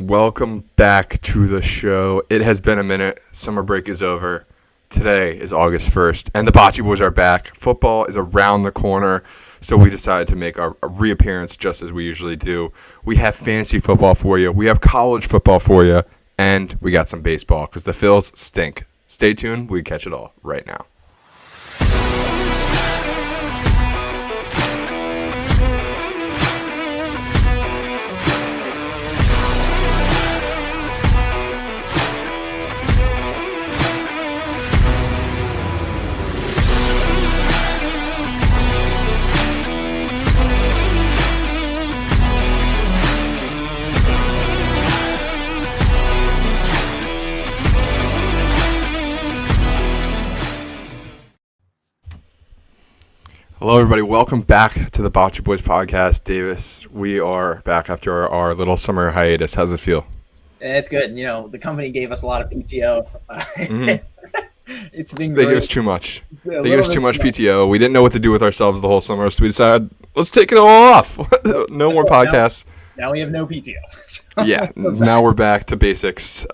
welcome back to the show. It has been a minute. Summer break is over. Today is August 1st, and the Bachi boys are back. Football is around the corner, so we decided to make our reappearance just as we usually do. We have fantasy football for you. We have college football for you, and we got some baseball because the Phillies stink. Stay tuned. We catch it all right now. Hello, everybody. Welcome back to the Bachi Boys podcast. Davis, we are back after our little summer hiatus. How's it feel? It's good. You know, the company gave us a lot of PTO. It's been They great. gave us too much. They gave us too much PTO. We didn't know what to do with ourselves the whole summer, so we decided, let's take it all off. No more podcasts. Now we have no PTO. Yeah, now we're back to basics.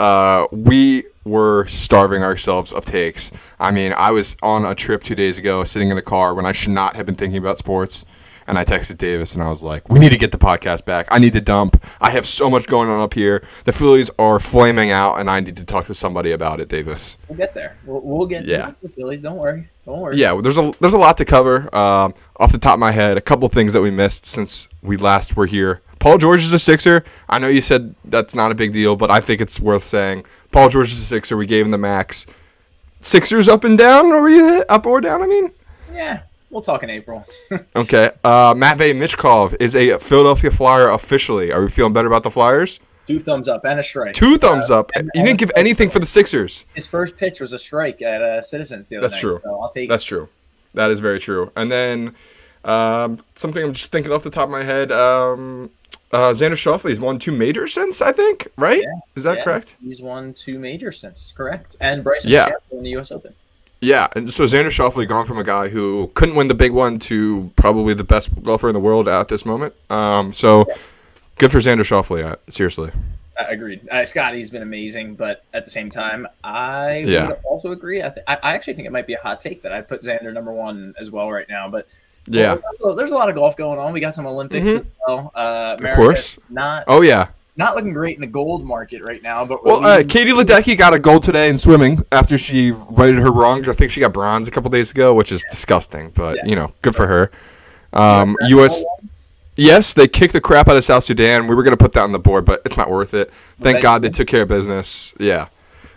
We were starving ourselves of takes. I mean, I was on a trip 2 days ago, sitting in the car when I should not have been thinking about sports, and I texted Davis, and I was like, we need to get the podcast back. I need to dump. I have so much going on up here. The Phillies are flaming out, and I need to talk to somebody about it, Davis. We'll get there. We'll get to the Phillies. Don't worry. Yeah, there's a lot to cover. Off the top of my head, a couple things that we missed since we last were here. Paul George is a Sixer. I know you said that's not a big deal, but I think it's worth saying. Paul George is a Sixer. We gave him the max. Sixers up and down? Or were you up or down, I mean? Yeah, we'll talk in April. Okay. Matvey Michkov is a Philadelphia Flyer officially. Are we feeling better about the Flyers? 2 thumbs up and a strike. 2 thumbs up. You didn't give anything for the Sixers. His first pitch was a strike at Citizens the other night. That's true. So I'll take That's true. That is very true. And then something I'm just thinking off the top of my head, Xander Schauffele's won 2 majors since, I think, right? Yeah, is that correct? He's won 2 majors since, correct. And Bryson DeChambeau in the U.S. Open. Yeah, and so Xander Schauffele gone from a guy who couldn't win the big one to probably the best golfer in the world at this moment. So good for Xander Schauffele, seriously. Agreed. Scotty's been amazing, but at the same time, I would also agree. I actually think it might be a hot take that I put Xander number 1 as well right now, but yeah, there's a lot of golf going on. We got some Olympics as well. Of course. Not looking great in the gold market right now. But Katie Ledecky got a gold today in swimming after she righted her wrongs. I think she got bronze a couple days ago, which is disgusting, but good for her. U.S. Yes, they kicked the crap out of South Sudan. We were going to put that on the board, but it's not worth it. Thank God they took care of business. Yeah.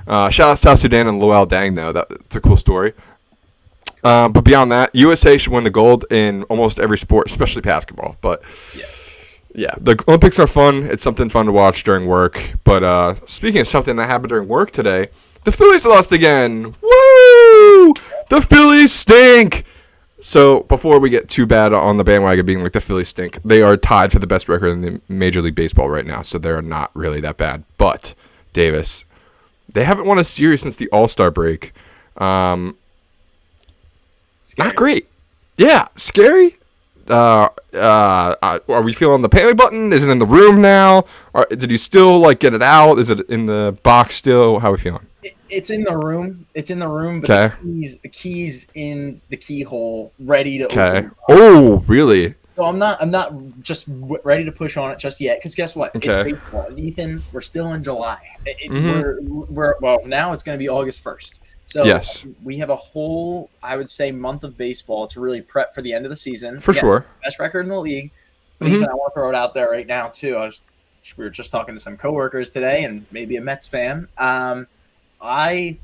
Shout out South Sudan and Luol Deng, though. That's a cool story. But beyond that, USA should win the gold in almost every sport, especially basketball. But yeah, the Olympics are fun. It's something fun to watch during work. But speaking of something that happened during work today, the Phillies lost again. Woo! The Phillies stink! So before we get too bad on the bandwagon being like the Phillies stink, they are tied for the best record in the Major League Baseball right now. So they're not really that bad. But, Davis, they haven't won a series since the All-Star break. Not great. Yeah, scary. Are we feeling the panic button? Is it in the room now? Or did you still get it out? Is it in the box still? How are we feeling? It's in the room. It's in the room, but the keys in the keyhole, ready to open. Oh, really? So I'm not just ready to push on it just yet. Because guess what? It's baseball, Ethan. We're still in July. We're now it's going to be August 1st. So we have a whole, I would say, month of baseball to really prep for the end of the season. For sure. Best record in the league. But even I want to throw it out there right now, too. We were just talking to some coworkers today and maybe a Mets fan. I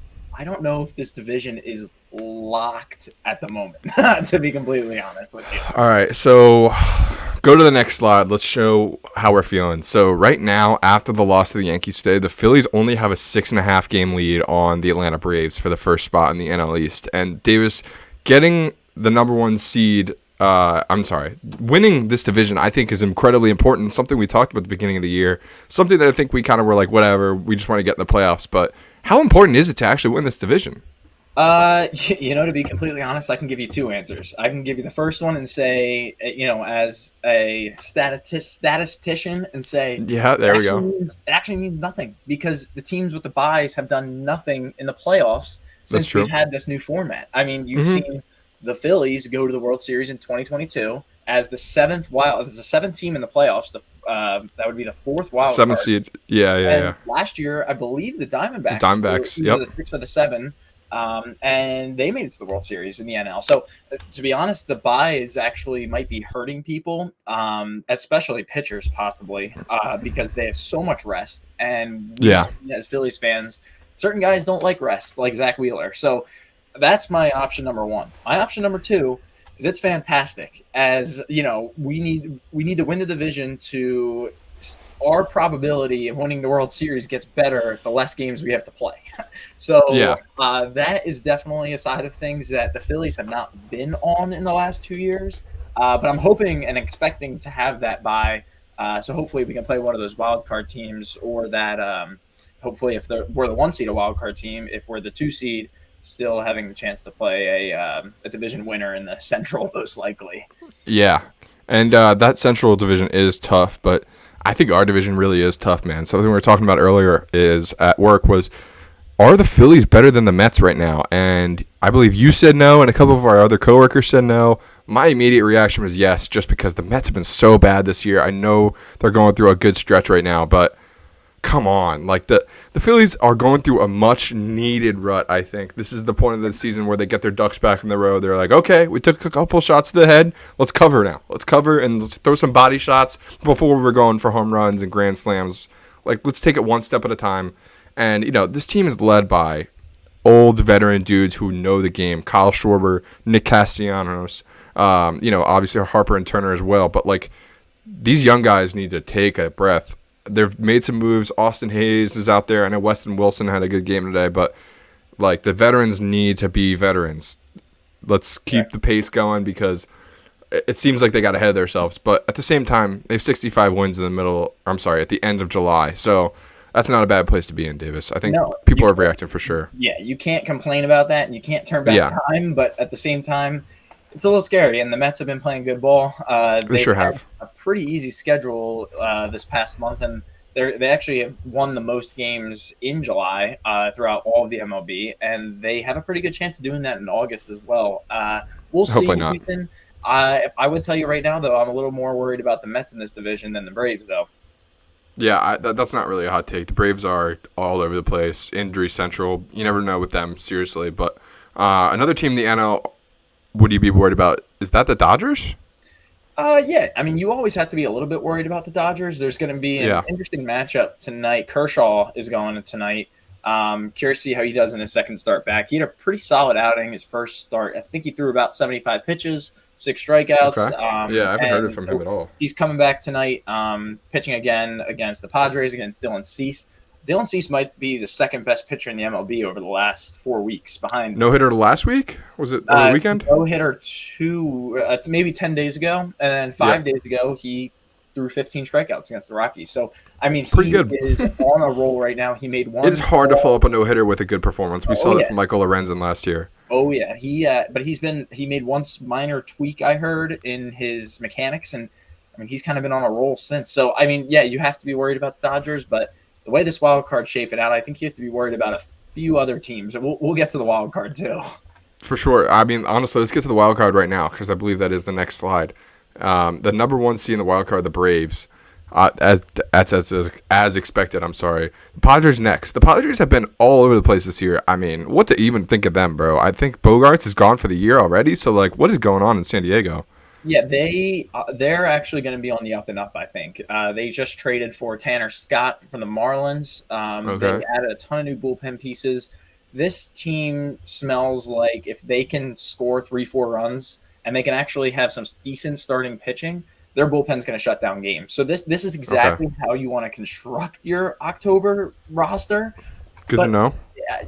don't know if this division is locked at the moment, to be completely honest with you. All right, so go to the next slide. Let's show how we're feeling. So right now, after the loss to the Yankees today, the Phillies only have a 6.5 game lead on the Atlanta Braves for the first spot in the NL East. And Davis, getting the number 1 seed, winning this division, I think is incredibly important. Something we talked about at the beginning of the year. Something that I think we kind of were like, whatever, we just want to get in the playoffs. But how important is it to actually win this division? To be completely honest, I can give you two answers. I can give you the first one and say, as a statistician, and say Yeah, there we go. it actually means nothing because the teams with the buys have done nothing in the playoffs That's since we've true. had this new format. I mean, you've Hmm. seen the Phillies go to the World Series in 2022 as the seventh team in the playoffs. That would be the fourth wild Seventh card. seed. Yeah, yeah, And yeah. last year, I believe the The Diamondbacks were Diamondbacks. either Yep. the six or the seven, and they made it to the World Series in the NL. So, to be honest, the buys actually might be hurting people, especially pitchers, possibly, because they have so much rest. And we, Yeah. as Phillies fans, certain guys don't like rest, like Zach Wheeler. So, that's my option number one. My option number two is it's fantastic. As we need to win the division to our probability of winning the World Series gets better the less games we have to play. So Yeah. that is definitely a side of things that the Phillies have not been on in the last 2 years. But I'm hoping and expecting to have that by. So hopefully we can play one of those wild card teams, or that hopefully if we're the one seed a wild card team, if we're the two seed, still having the chance to play a division winner in the Central most likely. Yeah. And that Central Division is tough, but I think our division really is tough, man. Something we were talking about earlier is at work was, are the Phillies better than the Mets right now? And I believe you said no, and a couple of our other coworkers said no. My immediate reaction was yes, just because the Mets have been so bad this year. I know they're going through a good stretch right now, but come on. Like the Phillies are going through a much needed rut, I think. This is the point of the season where they get their ducks back in the row. They're like, okay, we took a couple shots to the head. Let's cover now. Let's cover and let's throw some body shots before we're going for home runs and grand slams. Like, let's take it one step at a time. And, this team is led by old veteran dudes who know the game. Kyle Schwarber, Nick Castellanos, obviously Harper and Turner as well. But, like, these young guys need to take a breath. They've made some moves. Austin Hayes is out there. I know Weston Wilson had a good game today, but like the veterans need to be veterans. Let's keep the pace going because it seems like they got ahead of themselves. But at the same time, they have 65 wins in the middle. I'm sorry, at the end of July. So that's not a bad place to be in, Davis. I think people are reacting for sure. Yeah, you can't complain about that, and you can't turn back time. But at the same time, it's a little scary, and the Mets have been playing good ball. They sure have a pretty easy schedule this past month, and they actually have won the most games in July throughout all of the MLB, and they have a pretty good chance of doing that in August as well. We'll see. Hopefully not. Ethan. I would tell you right now, though, I'm a little more worried about the Mets in this division than the Braves, though. Yeah, that's not really a hot take. The Braves are all over the place, injury central. You never know with them, seriously. But another team in the NL, would you be worried about? Is that the Dodgers? Yeah. I mean, you always have to be a little bit worried about the Dodgers. There's going to be an interesting matchup tonight. Kershaw is going tonight. Curious to see how he does in his second start back. He had a pretty solid outing his first start. I think he threw about 75 pitches, 6 strikeouts. Okay. I haven't heard it from him at all. He's coming back tonight, pitching again against the Padres, against Dylan Cease. Dylan Cease might be the second best pitcher in the MLB over the last 4 weeks behind. No hitter last week? Was it over the weekend? No hitter maybe 10 days ago. And then 5 days ago, he threw 15 strikeouts against the Rockies. So, I mean, pretty good. Is on a roll right now. He made one. It's hard to follow up a no hitter with a good performance. We saw that from Michael Lorenzen last year. Oh yeah, but he made one minor tweak I heard in his mechanics, and I mean he's kind of been on a roll since. So I mean, yeah, you have to be worried about the Dodgers, but the way this wild card's shaping out, I think you have to be worried about a few other teams. We'll get to the wild card too. For sure. I mean, honestly, let's get to the wild card right now because I believe that is the next slide. The number one seed in the wild card, the Braves. As expected, I'm sorry. The Padres next. The Padres have been all over the place this year. I mean, what to even think of them, bro? I think Bogarts is gone for the year already. So, like, what is going on in San Diego? Yeah, they're actually going to be on the up and up, I think. They just traded for Tanner Scott from the Marlins. They added a ton of new bullpen pieces. This team smells like if they can score 3-4 runs and they can actually have some decent starting pitching, their bullpen's going to shut down games. So this is exactly how you want to construct your October roster. Good to know.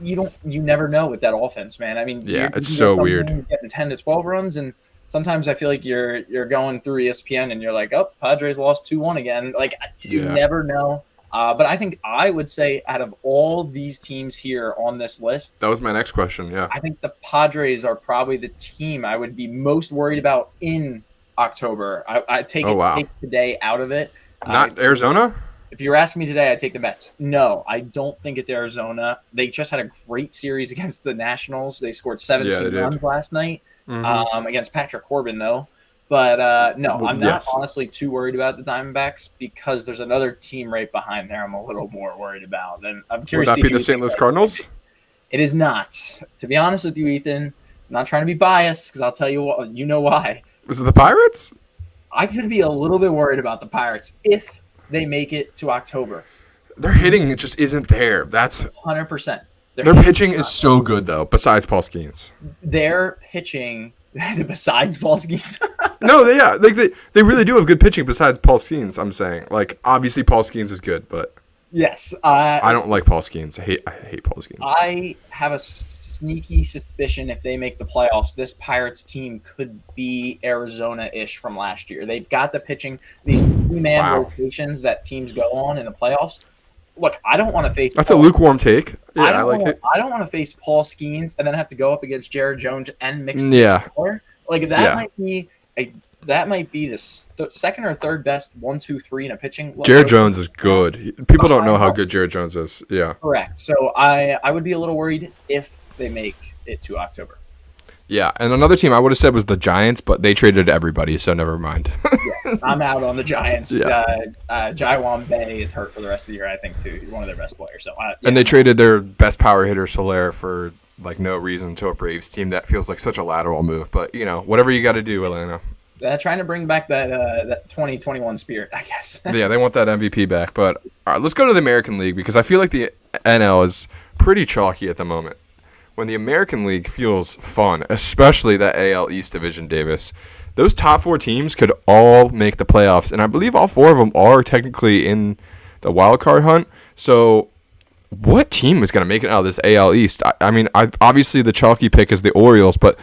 You never know with that offense, man. I mean, it's so weird. Getting 10 to 12 runs, and sometimes I feel like you're going through ESPN and you're like, oh, Padres lost 2-1 again. Like you never know. But I think I would say out of all these teams here on this list, That was my next question. Yeah. I think the Padres are probably the team I would be most worried about in October. I take Oh, wow. take today out of it. Not Arizona? If you're asking me today, I'd take the Mets. No, I don't think it's Arizona. They just had a great series against the Nationals. They scored 17 runs last night against Patrick Corbin, though. But no, I'm not honestly too worried about the Diamondbacks because there's another team right behind there I'm a little more worried about. And I'm curious. Would that be the St. Louis Cardinals? It is not. To be honest with you, Ethan, I'm not trying to be biased because I'll tell you what, you know why. Was it the Pirates? I could be a little bit worried about the Pirates if they make it to October. Their hitting just isn't there. That's 100%. Their pitching is so good, though, besides Paul Skeens. Their pitching, besides Paul Skeens. No, they really do have good pitching besides Paul Skeens, I'm saying. Like, obviously Paul Skeens is good, but yes. I don't like Paul Skeens. I hate Paul Skeens. I have a sneaky suspicion if they make the playoffs, this Pirates team could be Arizona-ish from last year. They've got the pitching, these three-man rotations that teams go on in the playoffs. Look, I don't want to face. That's a lukewarme take. Yeah, I like it. I don't want to face Paul Skeens and then have to go up against Jared Jones and mix. Yeah. Like that might be the second or third best 1, 2, 3 in a pitching. Jared Jones is good. People don't know how good Jared Jones is. Yeah. Correct. So I would be a little worried if they make it to October. Yeah, and another team I would have said was the Giants, but they traded everybody, so never mind. Yes, I'm out on the Giants. Yeah. Jaiwan Bay is hurt for the rest of the year, I think, too. He's one of their best players. So, yeah. And they traded their best power hitter, Soler, for like no reason to a Braves team. That feels like such a lateral move, but you know, whatever you got to do, Atlanta. Trying to bring back that 2021 spirit, I guess. Yeah, they want that MVP back. But all right, let's go to the American League because I feel like the NL is pretty chalky at the moment. When the American League feels fun, especially that AL East division, Davis, those top 4 teams could all make the playoffs, and I believe all 4 of them are technically in the wild card hunt. So what team is going to make it out of this AL East? I mean, obviously the chalky pick is the Orioles, but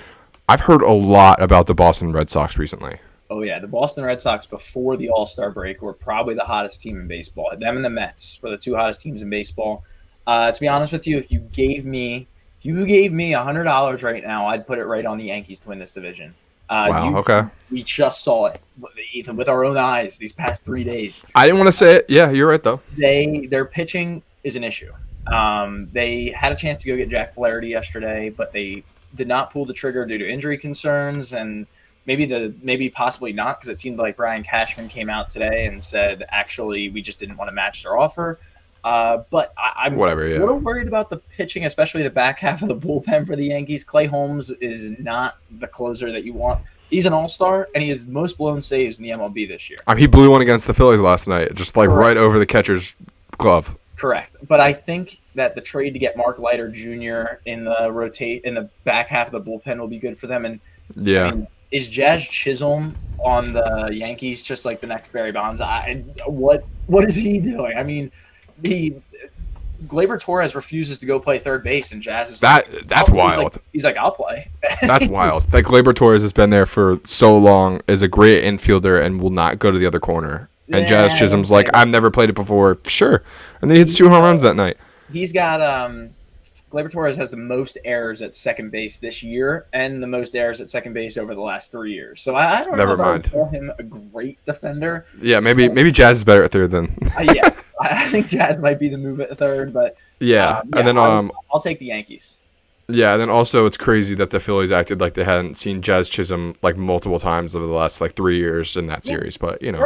I've heard a lot about the Boston Red Sox recently. Oh, yeah. The Boston Red Sox before the All-Star break were probably the hottest team in baseball. Them and the Mets were the 2 hottest teams in baseball. To be honest with you, if you gave me $100 right now, I'd put it right on the Yankees to win this division. Wow, okay. We just saw it, Ethan, with our own eyes these past 3 days. I didn't want to say it. Yeah, you're right, though. Their pitching is an issue. They had a chance to go get Jack Flaherty yesterday, but they did not pull the trigger due to injury concerns, and maybe possibly not, because it seemed like Brian Cashman came out today and said, actually, we just didn't want to match their offer. But I'm a little worried about the pitching, especially the back half of the bullpen for the Yankees. Clay Holmes is not the closer that you want. He's an all-star, and he has the most blown saves in the MLB this year. He blew one against the Phillies last night, just like right over the catcher's glove. Correct. But I think that the trade to get Mark Leiter Jr. in the back half of the bullpen will be good for them. And yeah. I mean, is Jazz Chisholm on the Yankees just like the next Barry Bonds? What is he doing? I mean, Gleyber Torres refuses to go play third base, and Jazz is that's wild. He's like, I'll play. That's wild. That Gleyber Torres has been there for so long, is a great infielder, and will not go to the other corner. And Jazz Chisholm's like, I've never played it before. Sure. And then he hits 2 home runs that night. He's got Gleyber Torres has the most errors at second base this year and the most errors at second base over the last 3 years. So I don't know if I would call him a great defender. Yeah, maybe Jazz is better at third than. Yeah, I think Jazz might be the move at third, but yeah, and then I'll take the Yankees. Yeah, and then also it's crazy that the Phillies acted like they hadn't seen Jazz Chisholm like multiple times over the last 3 years in that series. But you know,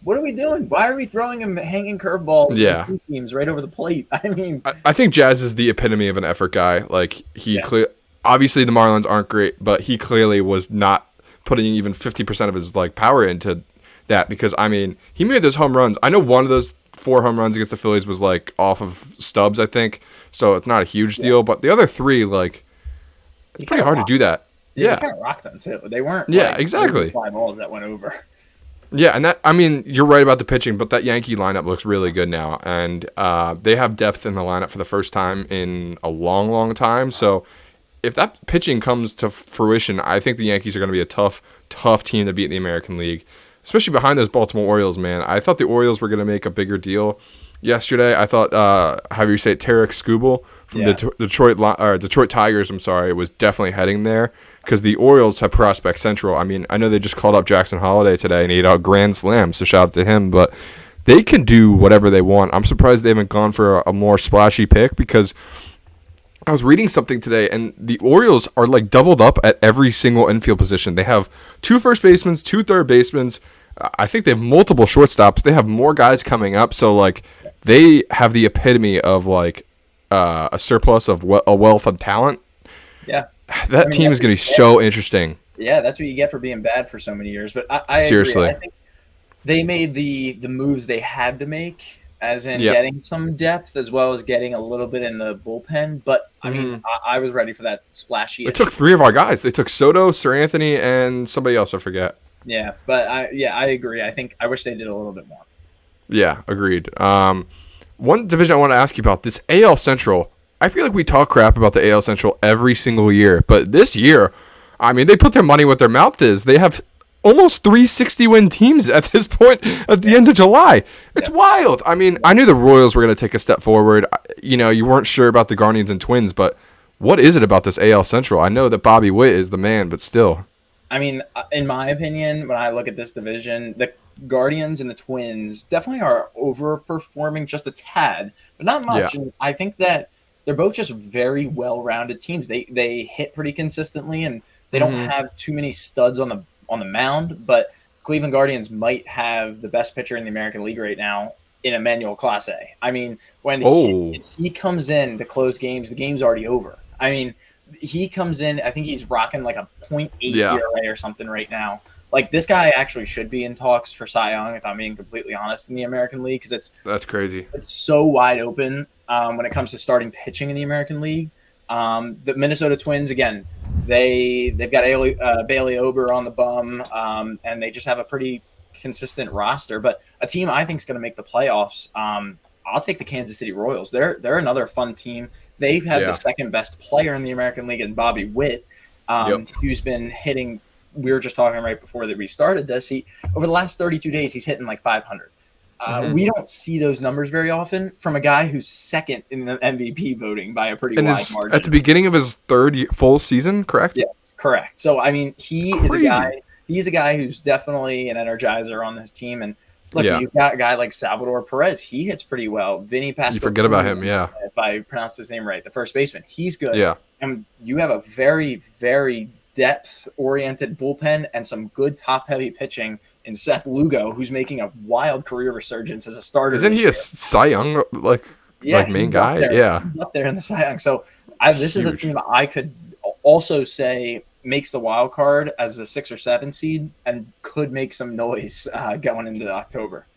what are we doing? Why are we throwing him hanging curveballs? Yeah, two seams right over the plate. I mean, I think Jazz is the epitome of an effort guy. Like obviously the Marlins aren't great, but he clearly was not putting even 50% of his power into that because I mean he made those home runs. I know one of those 4 home runs against the Phillies was off of stubs, I think. So it's not a huge deal, but the other 3, it's pretty hard to do that. Yeah, you kind of rocked them too. They weren't. Exactly. 5 balls that went over. Yeah, and you're right about the pitching, but that Yankee lineup looks really good now, and they have depth in the lineup for the first time in a long, long time. So if that pitching comes to fruition, I think the Yankees are going to be a tough team to beat in the American League, especially behind those Baltimore Orioles. Man, I thought the Orioles were going to make a bigger deal yesterday. I thought, how do you say it, Tarek Skubal from the Detroit Tigers, I'm sorry, was definitely heading there because the Orioles have prospect central. I mean, I know they just called up Jackson Holliday today and he hit out grand slam, so shout out to him, but they can do whatever they want. I'm surprised they haven't gone for a more splashy pick because I was reading something today, and the Orioles are like doubled up at every single infield position. They have 2 first basemen, 2 third basemen. I think they have multiple shortstops. They have more guys coming up, so like they have the epitome of like a surplus of a wealth of talent. Yeah, that team is going to be so interesting. Yeah, that's what you get for being bad for so many years. But I seriously, agree. I think they made the moves they had to make, as in getting some depth as well as getting a little bit in the bullpen. But I mean, I was ready for that splashy. They took 3 of our guys. They took Soto, Sir Anthony, and somebody else I forget. Yeah, but I agree. I wish they did a little bit more. Yeah, agreed. One division I want to ask you about, this AL Central. I feel like we talk crap about the AL Central every single year, but this year, I mean, they put their money where their mouth is. They have almost 360-win teams at this point at the end of July. It's wild. I mean, I knew the Royals were going to take a step forward. You know, you weren't sure about the Guardians and Twins, but what is it about this AL Central? I know that Bobby Witt is the man, but still. I mean, in my opinion, when I look at this division, the Guardians and the Twins definitely are overperforming just a tad, but not much. Yeah. And I think that they're both just very well-rounded teams. They hit pretty consistently, and they don't have too many studs on the mound. But Cleveland Guardians might have the best pitcher in the American League right now in Emmanuel Clase. I mean, when he comes in to close games, the game's already over. I mean, he comes in, I think he's rocking like a 0.8 ERA or something right now. Like, this guy actually should be in talks for Cy Young, if I'm being completely honest, in the American League, because that's crazy. It's so wide open when it comes to starting pitching in the American League. The Minnesota Twins, again, they've got Bailey Ober on the bum, and they just have a pretty consistent roster. But a team I think is going to make the playoffs, I'll take the Kansas City Royals. They're another fun team. They've had the second best player in the American League in Bobby Witt, who's been hitting. We were just talking right before that we started this. Over the last 32 days, he's hitting like 500. We don't see those numbers very often from a guy who's second in the MVP voting by a pretty wide margin. At the beginning of his 3rd full season, correct? Yes, correct. So, I mean, he's a guy who's definitely an energizer on this team. And look, you've got a guy like Salvador Perez. He hits pretty well. Vinny Pascal. You forget about him, if I pronounced his name right, the first baseman. He's good. Yeah. And you have a very, very depth-oriented bullpen and some good top-heavy pitching in Seth Lugo, who's making a wild career resurgence as a starter. Isn't he a Cy Young main guy? He's up there in the Cy Young. So this is a team I could also say makes the wild card as a 6 or 7 seed and could make some noise going into October.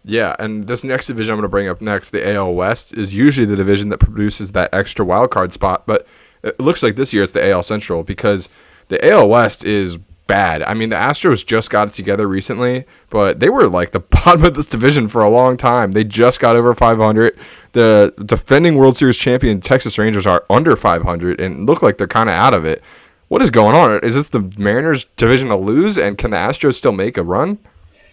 Yeah, and this next division I'm going to bring up next, the AL West, is usually the division that produces that extra wild card spot, but it looks like this year it's the AL Central because the AL West is bad. I mean, the Astros just got it together recently, but they were like the bottom of this division for a long time. They just got over 500. The defending World Series champion Texas Rangers are under 500 and look like they're kind of out of it. What is going on? Is this the Mariners division to lose, and can the Astros still make a run?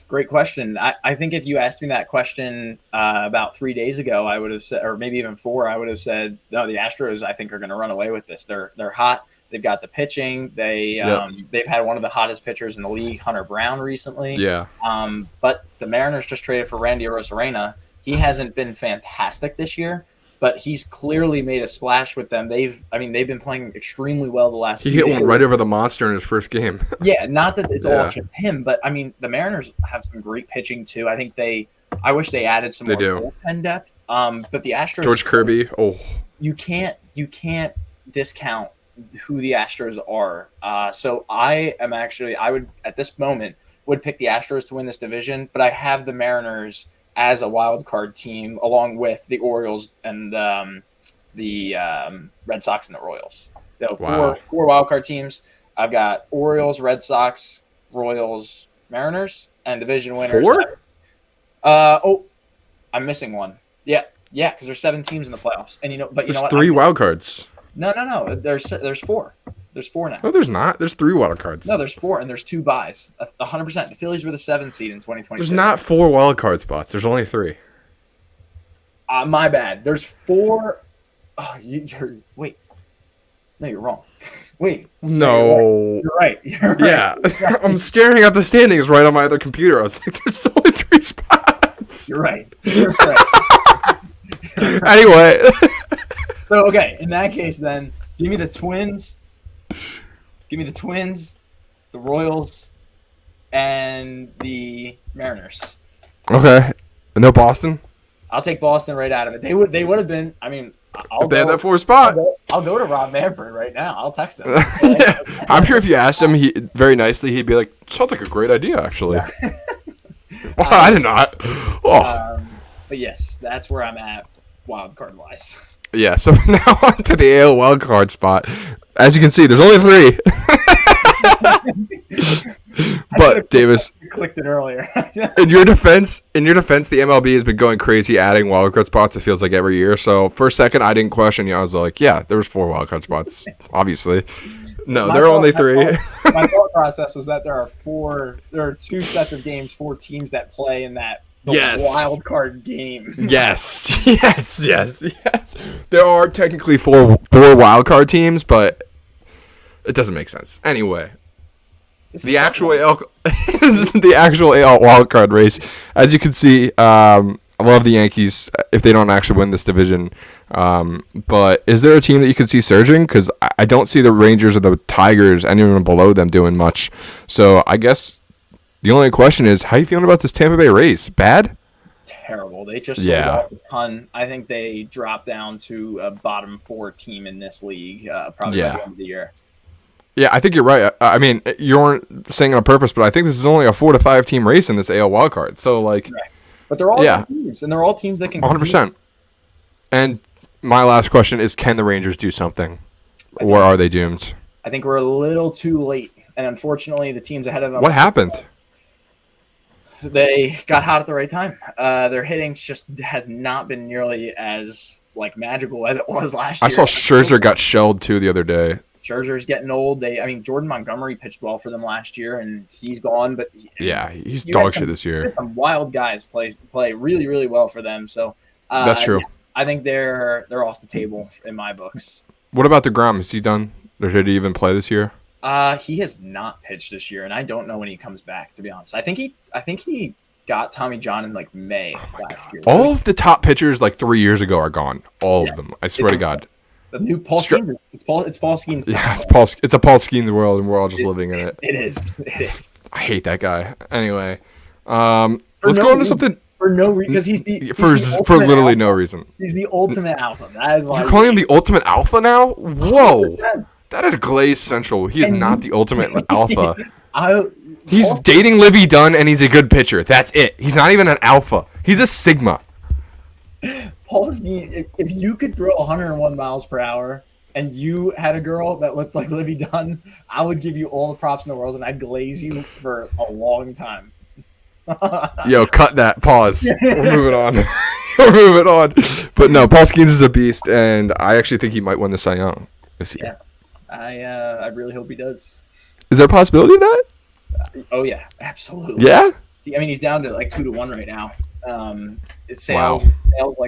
Great question. I think if you asked me that question about 3 days ago, I would have said, or maybe even 4, I would have said, no, the Astros, I think, are going to run away with this. They're hot. They've got the pitching. They've had one of the hottest pitchers in the league, Hunter Brown, recently. Yeah. But the Mariners just traded for Randy Arozarena. He hasn't been fantastic this year, but he's clearly made a splash with them. They've been playing extremely well the last few days. He hit one right over the monster in his first game. Yeah, not that it's all just him, but I mean, the Mariners have some great pitching too. I think I wish they added some more bullpen depth. But the Astros, George Kirby, you can't discount who the Astros are. So I would at this moment would pick the Astros to win this division, but I have the Mariners as a wild card team, along with the Orioles and the Red Sox and the Royals. So four wild card teams. I've got Orioles, Red Sox, Royals, Mariners, and division winners. 4? I'm missing one. Yeah, because there's 7 teams in the playoffs, and there's 3 wild cards. No. There's 4. There's 4 now. No, there's not. There's 3 wild cards. No, there's 4, and there's 2 buys. 100%. The Phillies were the 7th seed in 2020. There's not 4 wild card spots. There's only 3. My bad. There's 4. Oh, you're wait. No, you're wrong. Wait. No. You're right. You're right. Yeah. I'm staring at the standings right on my other computer. I was like, there's only 3 spots. You're right. You're right. Anyway. So, okay. In that case, then, give me the Twins. Give me the Twins, the Royals, and the Mariners. Okay. No Boston? I'll take Boston right out of it. They would have been. I mean, If they had that 4th spot. I'll go to Rob Manfred right now. I'll text him. Yeah. I'm sure if you asked him, he very nicely, he'd be like, "Sounds like a great idea, actually." Yeah. Well, I did not. Oh. But yes, that's where I'm at, wild card wise. Yeah. So now on to the AL wild card spot. As you can see, there's only 3. But Davis, clicked it earlier. in your defense, the MLB has been going crazy adding wildcard spots. It feels like every year. So for a second, I didn't question you. I was like, yeah, there was 4 wildcard spots. Obviously, no, there are only 3. My thought process was that there are 2 sets of games, 4 teams that play in that wild card game. Yes. There are technically 4 wildcard teams, but it doesn't make sense. Anyway. The actual AL wildcard race. As you can see, I love the Yankees if they don't actually win this division. But is there a team that you could see surging? Because I don't see the Rangers or the Tigers, anyone below them, doing much. So I guess the only question is, how are you feeling about this Tampa Bay race? Bad? Terrible. They just sold off a ton. I think they dropped down to a bottom 4 team in this league probably by the end of the year. Yeah, I think you're right. I mean, you weren't saying it on purpose, but I think this is only a 4 to 5 team race in this AL wildcard. So, like, correct. But they're all teams, and they're all teams that can 100%. And my last question is, can the Rangers do something, or are they doomed? I think we're a little too late, and unfortunately, the teams ahead of them. What happened? They got hot at the right time. Their hitting just has not been nearly as magical as it was last year. I saw Scherzer got shelled too the other day. Scherzer's getting old. Jordan Montgomery pitched well for them last year, and he's gone. But he's dog shit this year. Some wild guys play really, really well for them. So that's true. I think they're off the table in my books. What about DeGrom? Is he done? Or did he even play this year? He has not pitched this year, and I don't know when he comes back. To be honest, I think he got Tommy John in May last year. All of the top pitchers 3 years ago are gone. All of them. I swear to God. The new Paul Skeens. It's Paul Skeens. Yeah, it's a Paul Skeens world, and we're all just living in it. It is. I hate that guy. Anyway, let's go into something for no reason because he's for literally no reason. He's the ultimate alpha. That is why you're calling him the ultimate alpha now. Whoa, 100%. That is Glaze Central. He is not the ultimate alpha. He's dating Livy Dunn, and he's a good pitcher. That's it. He's not even an alpha. He's a sigma. Paul Skeens, if you could throw 101 miles per hour and you had a girl that looked like Livy Dunn, I would give you all the props in the world and I'd glaze you for a long time. Yo, cut that. Pause. We're moving on. We're moving on. But no, Paul Skeens is a beast, and I actually think he might win the Cy Young this year. Yeah, I really hope he does. Is there a possibility of that? Oh, yeah, absolutely. Yeah? I mean, he's down to 2-1 right now. Sales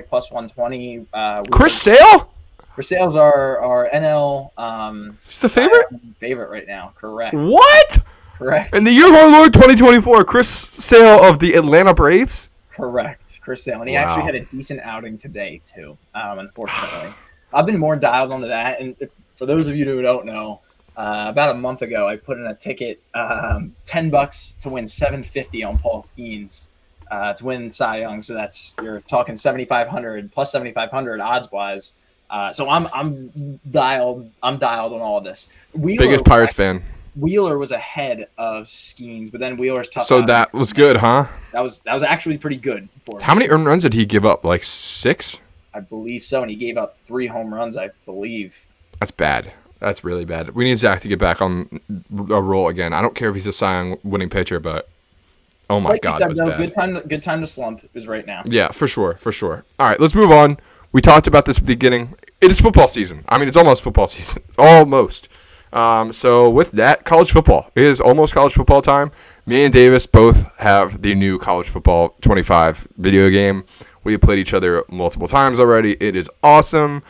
plus 120. Chris Sale? Chris Sale's our NL. He's the favorite? Favorite right now, correct. What? Correct. In the year of our Lord 2024, Chris Sale of the Atlanta Braves? Correct. Chris Sale. And he actually had a decent outing today, too, unfortunately. I've been more dialed onto that. And for those of you who don't know, about a month ago, I put in a ticket, $10 to win $750 on Paul Skeens. To win Cy Young, so you're talking 7,500 plus 7,500 odds wise. So I'm dialed on all of this. Biggest Pirates fan. Wheeler was ahead of Skeens, but then Wheeler's tough. So that was good, huh? That was actually pretty good for him. How many earned runs did he give up? 6? I believe so, and he gave up 3 home runs, I believe. That's bad. That's really bad. We need Zach to get back on a roll again. I don't care if he's a Cy Young winning pitcher, but. Oh my God, it was bad. Good time to slump is right now. Yeah, for sure. All right, let's move on. We talked about this at the beginning. It is football season. I mean, it's almost football season. Almost. So with that, college football. It is almost college football time. Me and Davis both have the new College Football 25 video game. We have played each other multiple times already. It is awesome.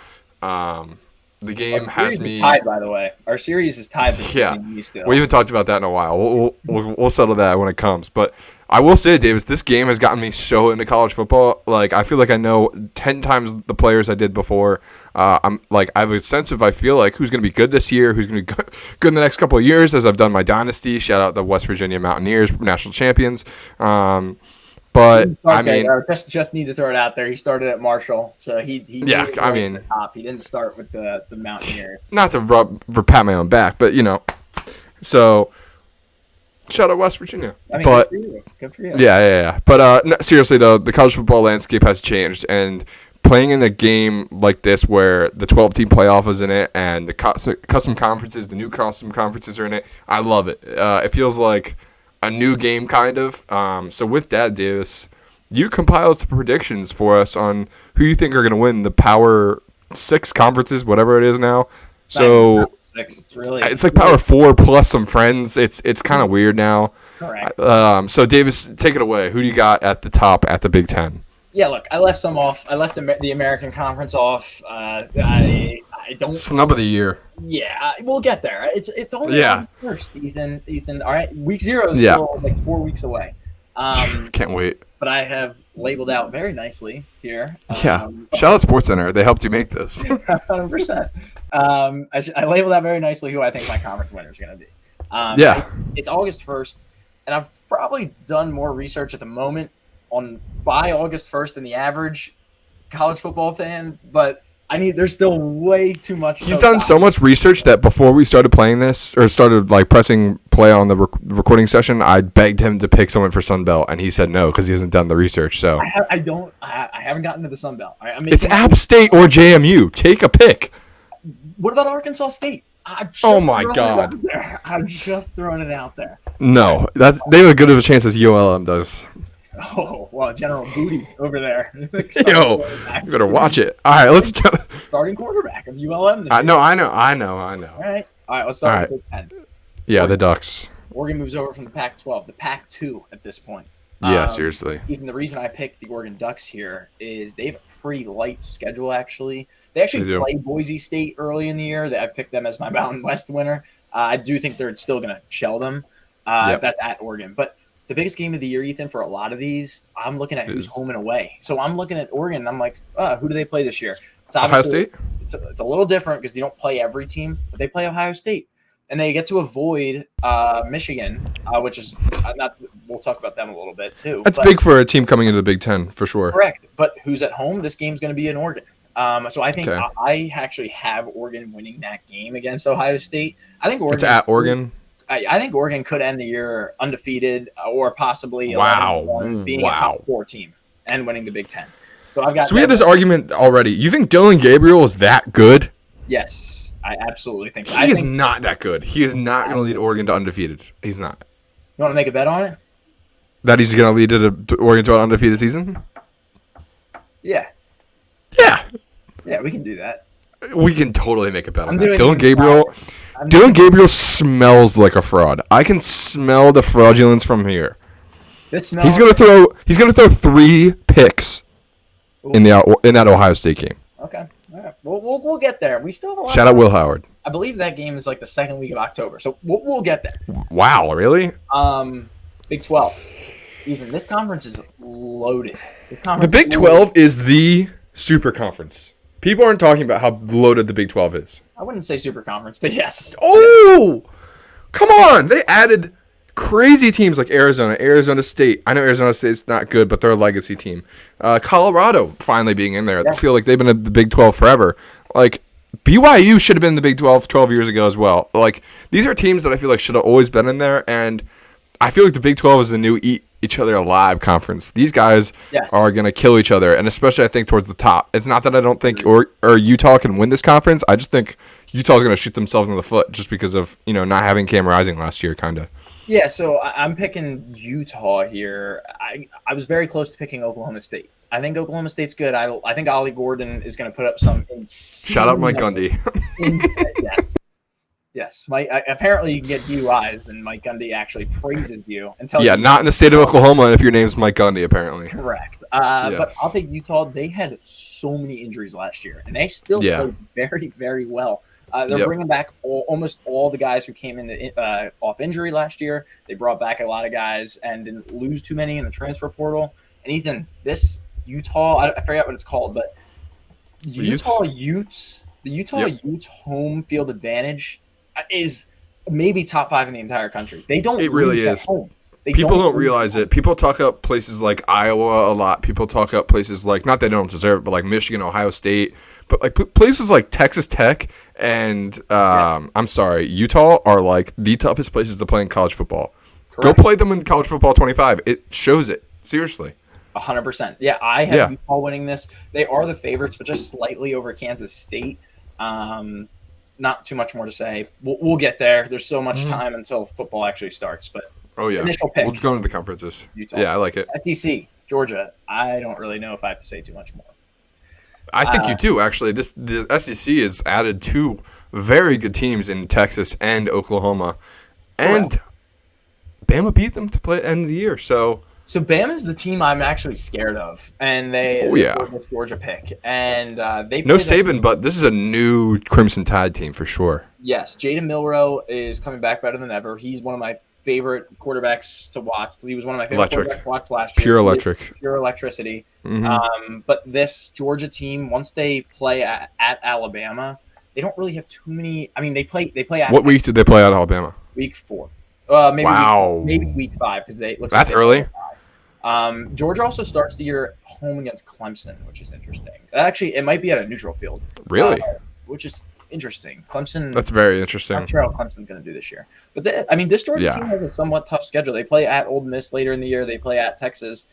The game has me tied, by the way. Our series is tied. Yeah, we haven't talked about that in a while. We'll settle that when it comes. But I will say, Davis, this game has gotten me so into college football. Like, I feel like I know 10 times the players I did before. I have a sense of, I feel like, who's going to be good this year, who's going to be good in the next couple of years, as I've done my dynasty. Shout out the West Virginia Mountaineers, national champions. But I mean, just need to throw it out there. He started at Marshall, so he yeah. I mean, at the top. He didn't start with the Mountaineers. Not to pat my own back, but so shout out West Virginia. I mean, but good for you. Yeah. But no, seriously though, the college football landscape has changed, and playing in a game like this where the 12-team playoff is in it, and the custom conferences, the new custom conferences are in it, I love it. It feels like a new game, kind of. So with that, Davis, you compiled some predictions for us on who you think are going to win the Power 6 conferences, whatever it is now. So it's like Power 4 plus some friends. It's kind of weird now. Correct. So Davis, take it away. Who do you got at the top at the Big Ten? Yeah, look, I left some off. I left the American Conference off. I don't snub of the year. Yeah, we'll get there. It's only first, Ethan. All right, week 0 is still like 4 weeks away. Can't wait. But I have labeled out very nicely here. Shout out SportsCenter. They helped you make this. 100%. I labeled out very nicely who I think my conference winner is going to be. It's August 1st, and I've probably done more research at the moment by August 1st than the average college football fan, but there's still way too much. He's done so much research that before we started playing this, or started like pressing play on the recording session, I begged him to pick someone for Sun Belt, and he said no because he hasn't done the research. So I haven't gotten to the Sun Belt. It's App State or JMU. Take a pick. What about Arkansas State? Oh my God! I'm just throwing it out there. No, they have as good of a chance as ULM does. Oh, well, General Booty over there. Yo, you better watch it. All right, let's starting quarterback of ULM. I know. All right, let's start with Big Ten. Yeah, the Ducks. Oregon moves over from the Pac-12, the Pac-2 at this point. Yeah, seriously. Even the reason I picked the Oregon Ducks here is they have a pretty light schedule, actually. They actually play Boise State early in the year. I picked them as my Mountain West winner. I do think they're still going to shell them. That's at Oregon. But the biggest game of the year, Ethan, for a lot of these, I'm looking at who's home and away. So I'm looking at Oregon, and I'm like, who do they play this year? It's Ohio State? It's a little different because you don't play every team, but they play Ohio State. And they get to avoid Michigan, which is not. We'll talk about them a little bit, too. That's big for a team coming into the Big Ten, for sure. Correct. But who's at home? This game's going to be in Oregon. So I think I actually have Oregon winning that game against Ohio State. I think Oregon. It's at Oregon? I think Oregon could end the year undefeated or possibly being a top 4 team and winning the Big Ten. So we had this argument already. You think Dylan Gabriel is that good? Yes, I absolutely think so. He is not that good. He is not going to lead Oregon to undefeated. He's not. You want to make a bet on it? That he's going to lead to Oregon to an undefeated season? Yeah. Yeah. Yeah, we can do that. We can totally make a bet on that. Dylan Gabriel smells like a fraud. I can smell the fraudulence from here. He's going to throw 3 picks in that Ohio State game. Okay. All right. We'll get there. We still have a lot. Shout out Will Howard. I believe that game is like the second week of October, so we'll get there. Wow, really? Big 12. Even this conference is loaded. The Big 12 is the super conference. People aren't talking about how loaded the Big 12 is. I wouldn't say super conference, but yes. Oh, come on! They added crazy teams like Arizona State. I know Arizona State's not good, but they're a legacy team. Colorado finally being in there. I feel like they've been in the Big 12 forever. Like, BYU should have been in the Big 12 years ago as well. Like, these are teams that I feel like should have always been in there, and I feel like the Big 12 is the new eat each other alive conference. These guys are going to kill each other, and especially I think towards the top. It's not that I don't think or Utah can win this conference. I just think Utah's going to shoot themselves in the foot just because of, not having Cam Rising last year, kind of. Yeah, so I'm picking Utah here. I was very close to picking Oklahoma State. I think Oklahoma State's good. I think Ollie Gordon is going to put up some insane. Shout out Mike Gundy. Yes. Apparently you can get DUIs, and Mike Gundy actually praises you and tells you. Yeah, not in the state of Oklahoma if your name's Mike Gundy, apparently. Correct. But I'll Yes. take Utah. They had so many injuries last year, and they still Yeah. played very, very well. They're Yep. bringing back almost all the guys who came in off injury last year. They brought back a lot of guys and didn't lose too many in the transfer portal. And Ethan, this Utah, I forget what it's called, but the Utah Utes home field advantage is maybe top 5 in the entire country. They don't It really lose at is. home. People don't lose at realize home. it. People talk up places like Iowa a lot. People talk up places like, not that they don't deserve it, but like Michigan, Ohio State. But like places like Texas Tech and I'm sorry, Utah are like the toughest places to play in college football. Correct. Go play them in college football 25. It shows it. Seriously. 100%. Yeah, I have Utah winning this. They are the favorites, but just slightly over Kansas State. Not too much more to say. We'll get there. There's so much time until football actually starts. But initial pick. We'll go into the conferences. Utah. Yeah, I like it. SEC, Georgia. I don't really know if I have to say too much more. I think you do, actually. The SEC has added 2 very good teams in Texas and Oklahoma. And Bama beat them to play at the end of the year. So Bama is the team I'm actually scared of, and they this Georgia pick, and they no Saban, but this is a new Crimson Tide team for sure. Yes, Jaden Milroe is coming back better than ever. He's one of my favorite quarterbacks to watch. He was one of my favorite quarterbacks to watch last year. Pure electricity. But this Georgia team, once they play at Alabama, they don't really have too many. I mean, they play at what week did they play at Alabama? Week 4. Maybe week 5 because they looks that's like early. Georgia also starts the year home against Clemson, which is interesting. Actually, it might be at a neutral field. Really? Which is interesting. Clemson. That's very interesting. I'm sure how Clemson's going to do this year. But this Georgia team has a somewhat tough schedule. They play at Ole Miss later in the year. They play at Texas,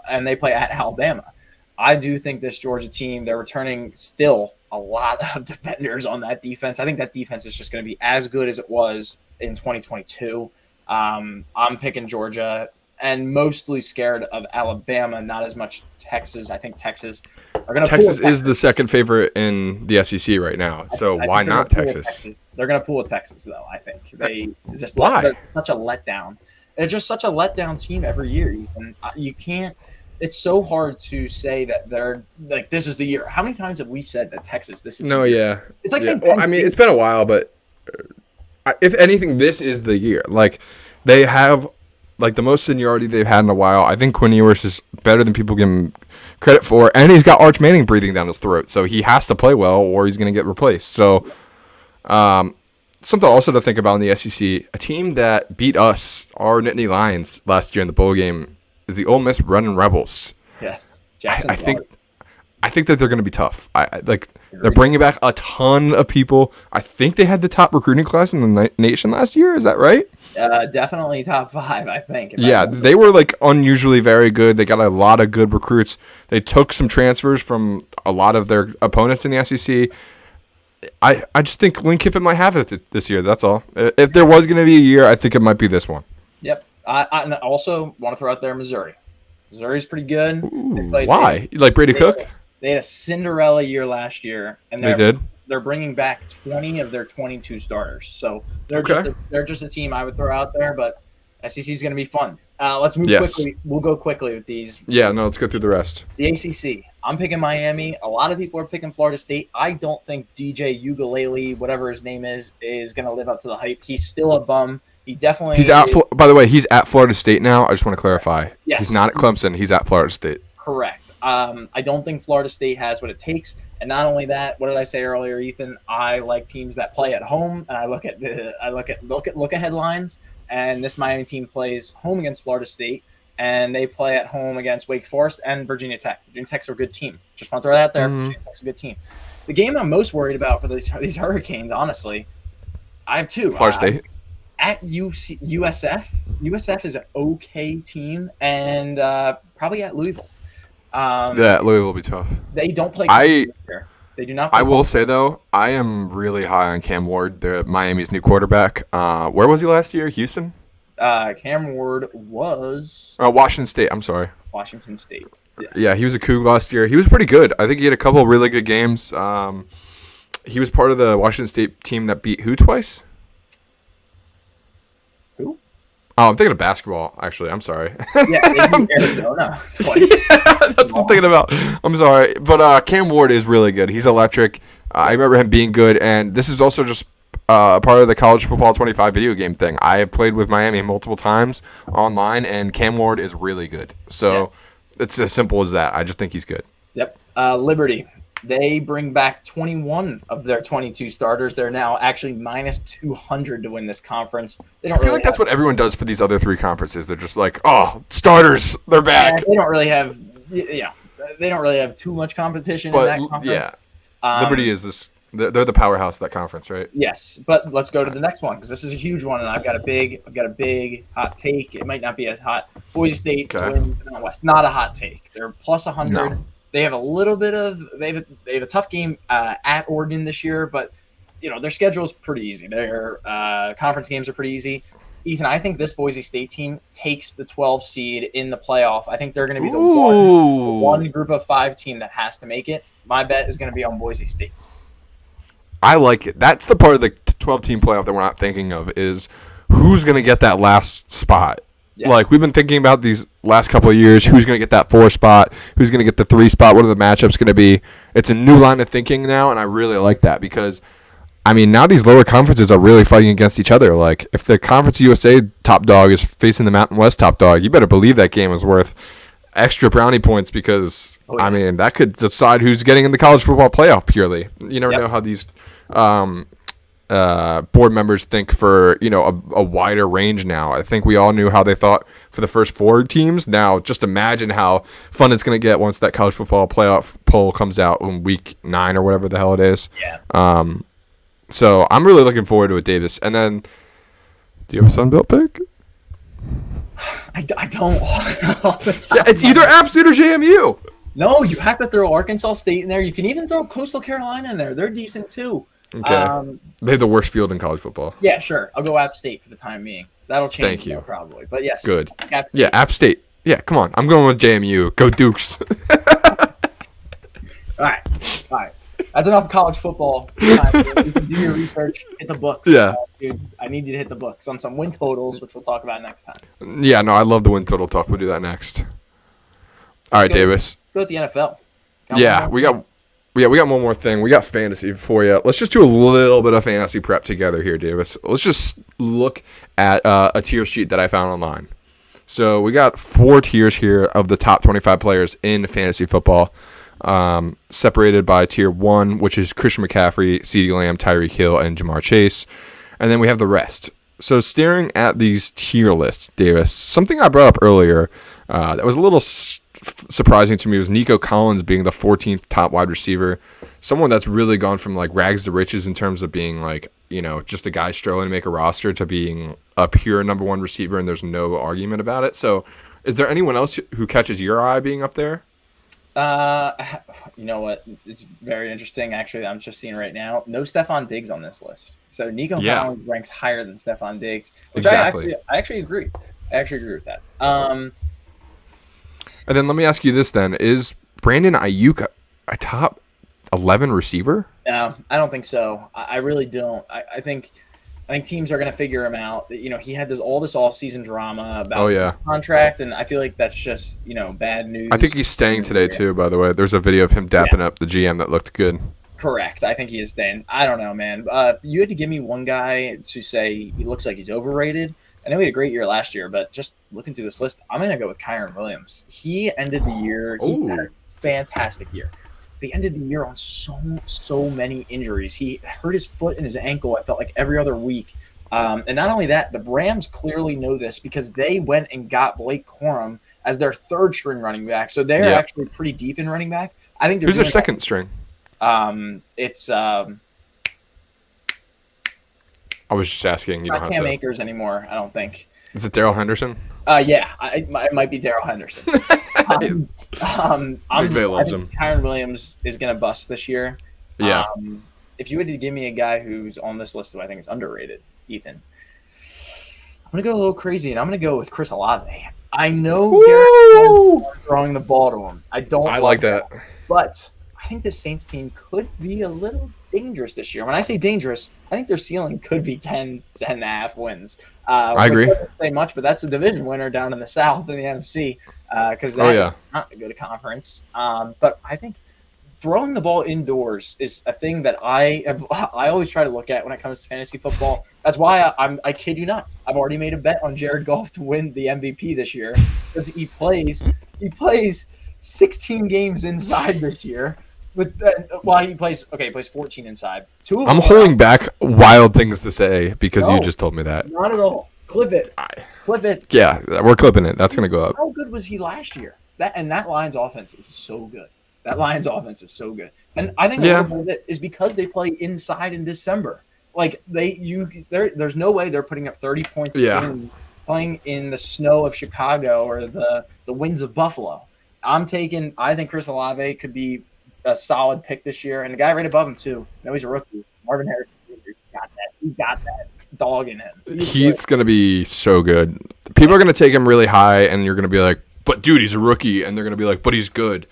and they play at Alabama. I do think this Georgia team, they're returning still a lot of defenders on that defense. I think that defense is just going to be as good as it was in 2022. I'm picking Georgia. And mostly scared of Alabama, not as much Texas. I think Texas are going to. Texas is the second favorite in the SEC right now, so why not Texas? They're going to pull with Texas, though. I think they just why such a letdown. They're just such a letdown team every year. And you can't. It's so hard to say that they're like this is the year. How many times have we said that Texas? This is It's like saying I mean, it's been a while, but if anything, this is the year. Like they have. Like the most seniority they've had in a while. I think Quinn Ewers is better than people give him credit for, and he's got Arch Manning breathing down his throat, so he has to play well or he's going to get replaced. So, something also to think about in the SEC: a team that beat us, our Nittany Lions, last year in the bowl game, is the Ole Miss Running Rebels. Yes, I think that they're going to be tough. They're bringing back a ton of people. I think they had the top recruiting class in the nation last year. Is that right? Definitely top 5, I think. Yeah, they were like unusually very good. They got a lot of good recruits. They took some transfers from a lot of their opponents in the SEC. I just think Lane Kiffin might have it this year. That's all. If there was going to be a year, I think it might be this one. Yep. I also want to throw out there Missouri. Missouri's pretty good. Ooh, why? You like Brady Cook? They had a Cinderella year last year, and they did. They're bringing back 20 of their 22 starters. So they're just a team I would throw out there, but SEC is going to be fun. Let's move quickly. We'll go quickly with these. Yeah, no, let's go through the rest. The ACC. I'm picking Miami. A lot of people are picking Florida State. I don't think DJ Ukulele, whatever his name is going to live up to the hype. He's still a bum. He definitely He's at by the way, he's at Florida State now. I just want to clarify. Yes. He's not at Clemson. He's at Florida State. Correct. I don't think Florida State has what it takes. And not only that, what did I say earlier, Ethan? I like teams that play at home, and I look at headlines. And this Miami team plays home against Florida State, and they play at home against Wake Forest and Virginia Tech. Virginia Tech's a good team. Just want to throw that out there. Virginia Tech's a good team. The game I'm most worried about for these Hurricanes, honestly, I have 2. Florida State. At USF. USF is an okay team, and probably at Louisville. Louisville will be tough. They don't play. They do not. I will say though, I am really high on Cam Ward, Miami's new quarterback. Where was he last year? Houston. Cam Ward was. Washington State. I'm sorry. Washington State. Yes. Yeah, he was a Coug last year. He was pretty good. I think he had a couple of really good games. He was part of the Washington State team that beat who twice? Who? Oh, I'm thinking of basketball. Actually, I'm sorry. Yeah, they beat Arizona twice. Yeah, that's what I'm thinking about. I'm sorry, but Cam Ward is really good. He's electric. I remember him being good, and this is also just part of the college football 25 video game thing. I have played with Miami multiple times online, and Cam Ward is really good. So it's as simple as that. I just think he's good. Yep. Liberty. They bring back 21 of their 22 starters. They're now actually minus 200 to win this conference. They don't I feel like that's what everyone does for these other three conferences. They're just like, oh, starters, they're back. They don't really have, they don't really have too much competition in that conference. Yeah, Liberty is this. They're the powerhouse of that conference, right? Yes, but let's go to the next one because this is a huge one, and I've got a big hot take. It might not be as hot. Boise State to win the Mountain West. Not a hot take. They're plus 100. No. They have a little bit of they have a tough game at Oregon this year, but their schedule is pretty easy. Their conference games are pretty easy. Ethan, I think this Boise State team takes the 12 seed in the playoff. I think they're going to be the one group of 5 team that has to make it. My bet is going to be on Boise State. I like it. That's the part of the 12-team playoff that we're not thinking of is who's going to get that last spot. Yes. Like, we've been thinking about these last couple of years, who's going to get that 4 spot, who's going to get the 3 spot, what are the matchups going to be. It's a new line of thinking now, and I really like that because, I mean, now these lower conferences are really fighting against each other. Like, if the Conference USA top dog is facing the Mountain West top dog, you better believe that game is worth extra brownie points because, I mean, that could decide who's getting in the college football playoff purely. You never know how these board members think for a wider range now. I think we all knew how they thought for the first 4 teams. Now just imagine how fun it's going to get once that college football playoff poll comes out in week 9 or whatever the hell it is. So I'm really looking forward to it, Davis. And then, do you have a Sunbelt pick? I don't. It's either App State or JMU. No, you have to throw Arkansas State in there. You can even throw Coastal Carolina in there. They're decent too. Okay. They have the worst field in college football. Yeah, sure. I'll go App State for the time being. That'll change. Thank you. Probably. But yes. Good. App State. Yeah, come on. I'm going with JMU. Go Dukes. All right. That's enough college football. You can do your research. Hit the books. Yeah. Dude, I need you to hit the books on some win totals, which we'll talk about next time. Yeah, no, I love the win total talk. We'll do that next. All right, Davis. Go with the NFL. We got one more thing. We got fantasy for you. Let's just do a little bit of fantasy prep together here, Davis. Let's just look at a tier sheet that I found online. So we got 4 tiers here of the top 25 players in fantasy football, separated by tier 1, which is Christian McCaffrey, CeeDee Lamb, Tyreek Hill, and Jamar Chase. And then we have the rest. So staring at these tier lists, Davis, something I brought up earlier that was a little surprising to me was Nico Collins being the 14th top wide receiver. Someone that's really gone from like rags to riches in terms of being like, just a guy struggling to make a roster to being a pure number 1 receiver, and there's no argument about it. So is there anyone else who catches your eye being up there? You know what? It's very interesting. Actually, I'm just seeing right now. No Stephon Diggs on this list. So Nico Collins ranks higher than Stephon Diggs, which I actually agree. I actually agree with that. And then let me ask you this then. Is Brandon Ayuk a top 11 receiver? No, I don't think so. I really don't. I think teams are going to figure him out. He had all this offseason drama about the contract, and I feel like that's just, bad news. I think he's staying today too, by the way. There's a video of him dapping up the GM that looked good. Correct. I think he is staying. I don't know, man. You had to give me one guy to say he looks like he's overrated. I know he had a great year last year, but just looking through this list, I'm going to go with Kyron Williams. He ended the year. He had a fantastic year. They ended the year on so many injuries. He hurt his foot and his ankle, I felt like, every other week. And not only that, the Rams clearly know this because they went and got Blake Corum as their 3rd-string running back. So they're actually pretty deep in running back. I think who's their 2nd string? It's I was just asking. You not Cam Akers anymore, I don't think. Is it Darrell Henderson? Yeah, it might be Darrell Henderson. McVay loves him. Kyron Williams is going to bust this year. Yeah. If you had to give me a guy who's on this list who I think is underrated, Ethan, I'm going to go a little crazy, and I'm going to go with Chris Olave. I know Garrett throwing the ball to him. I like that. But I think the Saints team could be a little dangerous this year. When I say dangerous, I think their ceiling could be 10.5 wins. I agree. Doesn't say much, but that's a division winner down in the South in the NFC because Oh that yeah. is not a good conference. But I think throwing the ball indoors is a thing that I always try to look at when it comes to fantasy football. That's why I kid you not, I've already made a bet on Jared Goff to win the MVP this year because he plays 16 games inside this year. He plays 14 inside. I'm holding back wild things to say because you just told me that. Not at all. Clip it. Yeah, we're clipping it. That's gonna go up. How good was he last year? That Lions offense is so good. And I think a little bit of it is because they play inside in December. Like there's no way they're putting up 30 points playing in the snow of Chicago or the winds of Buffalo. I think Chris Olave could be a solid pick this year, and the guy right above him too. No, he's a rookie. Marvin Harrison Jr. He's got that dog in him. He's going to be so good. People are going to take him really high, and you're going to be like, but dude, he's a rookie. And they're going to be like, but he's good.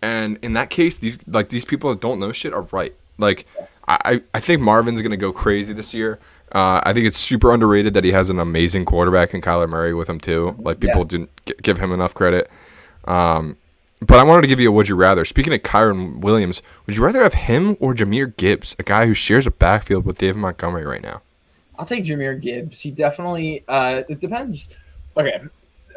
And in that case, these people that don't know shit are right. Like, I think Marvin's going to go crazy this year. I think it's super underrated that he has an amazing quarterback in Kyler Murray with him, too. Like, people didn't give him enough credit. But I wanted to give you a would you rather. Speaking of Kyron Williams, would you rather have him or Jahmyr Gibbs, a guy who shares a backfield with David Montgomery right now? I'll take Jahmyr Gibbs. He definitely it depends. Okay,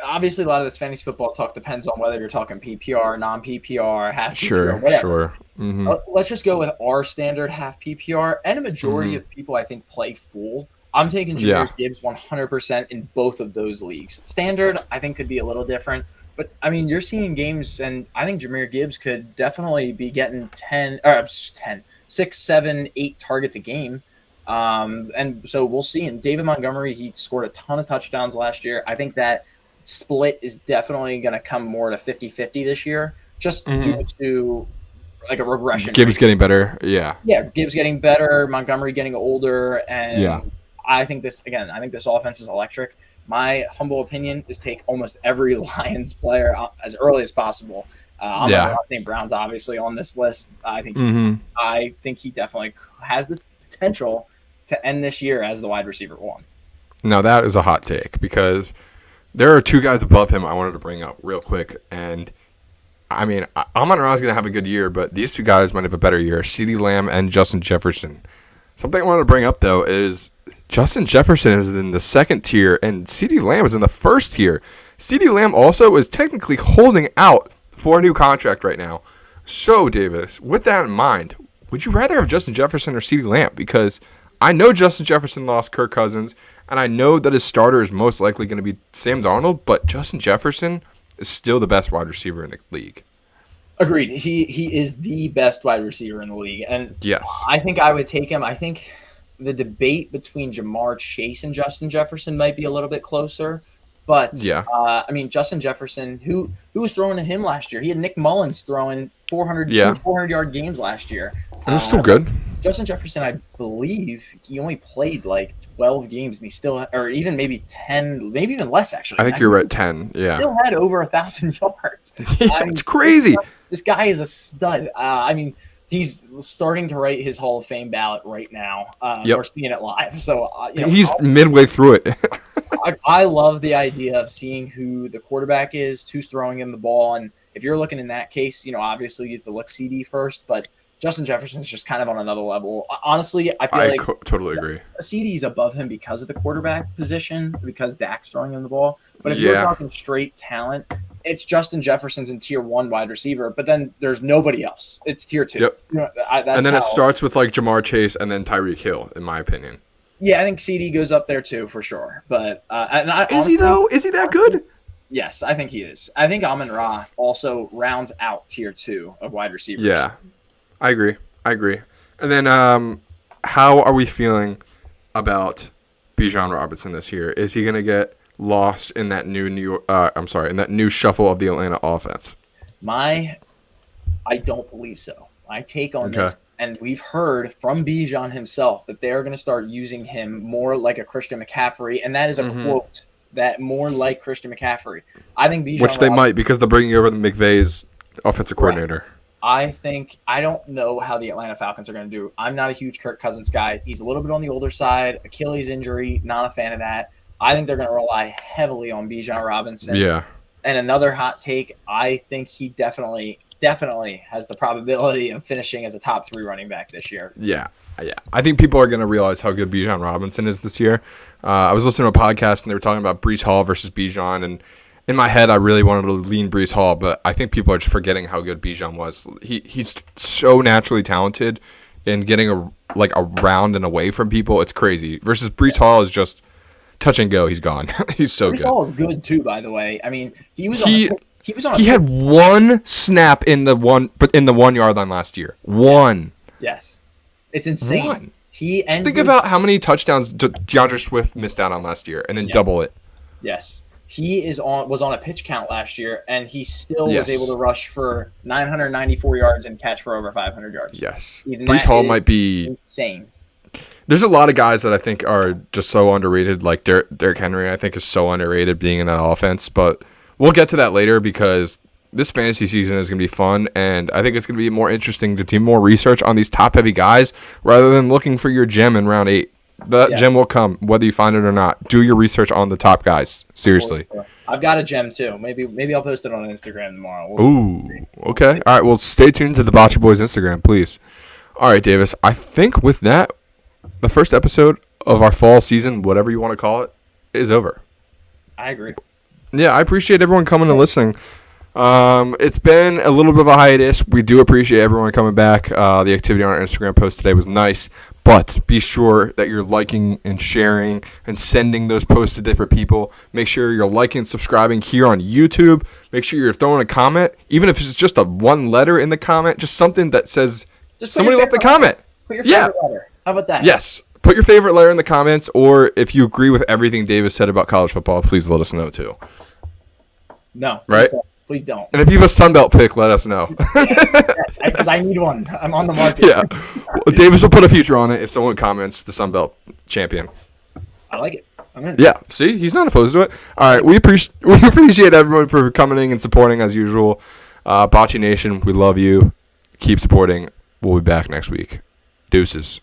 obviously a lot of this fantasy football talk depends on whether you're talking PPR, non-PPR, half PPR, whatever. Sure. Mm-hmm. Let's just go with our standard half PPR, and a majority of people I think play full. I'm taking Jahmyr Gibbs 100% in both of those leagues. Standard, I think, could be a little different. But, I mean, you're seeing games, and I think Jahmyr Gibbs could definitely be getting 6, 7, 8 targets a game. And so we'll see. And David Montgomery, he scored a ton of touchdowns last year. I think that split is definitely going to come more to 50-50 this year, just due to like a regression. Gibbs getting better, yeah. Yeah, Gibbs getting better, Montgomery getting older, and I think this offense is electric. My humble opinion is take almost every Lions player as early as possible. I'm not St. Brown's obviously on this list. I think he definitely has the potential to end this year as the wide receiver 1. Now that is a hot take because there are 2 guys above him I wanted to bring up real quick. And I mean, Amon-Ra is going to have a good year, but these 2 guys might have a better year, CeeDee Lamb and Justin Jefferson. Something I wanted to bring up, though, is Justin Jefferson is in the second tier and CeeDee Lamb is in the first tier. CeeDee Lamb also is technically holding out for a new contract right now. So, Davis, with that in mind, would you rather have Justin Jefferson or CeeDee Lamb? Because I know Justin Jefferson lost Kirk Cousins, and I know that his starter is most likely going to be Sam Darnold, but Justin Jefferson is still the best wide receiver in the league. Agreed. He is the best wide receiver in the league. And yes, I think I would take him. I think the debate between Jamar Chase and Justin Jefferson might be a little bit closer. But, I mean, Justin Jefferson, who was throwing to him last year? He had Nick Mullins throwing 400-yard games last year. It was still good. Justin Jefferson, I believe, he only played like 12 games, and he still, or even maybe 10, maybe even less, actually. I think you're right, 10, yeah. Still had over 1,000 yards. It's crazy. This guy is a stud. I mean, he's starting to write his Hall of Fame ballot right now. We're seeing it live. So he's midway through it. I love the idea of seeing who the quarterback is, who's throwing him the ball. And if you're looking in that case, obviously you have to look CD first, but Justin Jefferson is just kind of on another level. Honestly, I feel totally agree. CD's above him because of the quarterback position, because Dak's throwing him the ball. But if you're talking straight talent, it's Justin Jefferson's in tier 1 wide receiver, but then there's nobody else. It's tier 2. Yep. And then it starts with like Jamar Chase and then Tyreek Hill, in my opinion. Yeah, I think CD goes up there too for sure. But is he though? Is he that good? Yes, I think he is. I think Amon-Ra also rounds out tier 2 of wide receivers. Yeah, I agree. And then how are we feeling about Bijan Robinson this year? Is he going to get lost in that new shuffle of the Atlanta offense? I don't believe so. My take on this, and we've heard from Bijan himself that they're going to start using him more like a Christian McCaffrey, and that is a quote, that more like Christian McCaffrey. I think Bijan, which they might, because they're bringing over the McVay's offensive coordinator. I don't know how the Atlanta Falcons are going to do. I'm not a huge Kirk Cousins guy. He's a little bit on the older side. Achilles injury, not a fan of that. I think they're going to rely heavily on Bijan Robinson. Yeah. And another hot take, I think he definitely has the probability of finishing as a top 3 running back this year. Yeah. I think people are going to realize how good Bijan Robinson is this year. I was listening to a podcast, and they were talking about Breece Hall versus Bijan, and in my head, I really wanted to lean Breece Hall, but I think people are just forgetting how good Bijan was. He's so naturally talented in getting a round and away from people. It's crazy. Versus Breece Hall is just touch and go. He's gone. He's so Breece good. Hall is good too, by the way. I mean, he had one snap in the 1 yard line last year. One. Yes, it's insane. One. Just think about how many touchdowns DeAndre Swift missed out on last year, and then double it. Yes. He was on a pitch count last year, and he still was able to rush for 994 yards and catch for over 500 yards. Yes. Breece Hall might be insane. There's a lot of guys that I think are just so underrated, like Derrick Henry, I think is so underrated being in that offense. But we'll get to that later because this fantasy season is going to be fun, and I think it's going to be more interesting to do more research on these top-heavy guys rather than looking for your gem in round 8. That gem will come, whether you find it or not. Do your research on the top guys. Seriously. I've got a gem, too. Maybe I'll post it on Instagram tomorrow. Ooh, okay. All right, well, stay tuned to the Bachi Boys Instagram, please. All right, Davis. I think with that, the first episode of our fall season, whatever you want to call it, is over. I agree. Yeah, I appreciate everyone coming and listening. It's been a little bit of a hiatus. We do appreciate everyone coming back. The activity on our Instagram post today was nice, but be sure that you're liking and sharing and sending those posts to different people. Make sure you're liking and subscribing here on YouTube. Make sure you're throwing a comment, even if it's just a one letter in the comment, just something that says somebody left a comment. Put your favorite letter. How about that? Yes. Put your favorite letter in the comments, or if you agree with everything Davis said about college football, please let us know too. No. Right? Please don't. And if you have a Sunbelt pick, let us know. Because I need one. I'm on the market. Yeah. Well, Davis will put a future on it if someone comments the Sunbelt champion. I like it. I'm in. Yeah. See? He's not opposed to it. All right. We appreciate everyone for coming and supporting as usual. Bachi Nation, we love you. Keep supporting. We'll be back next week. Deuces.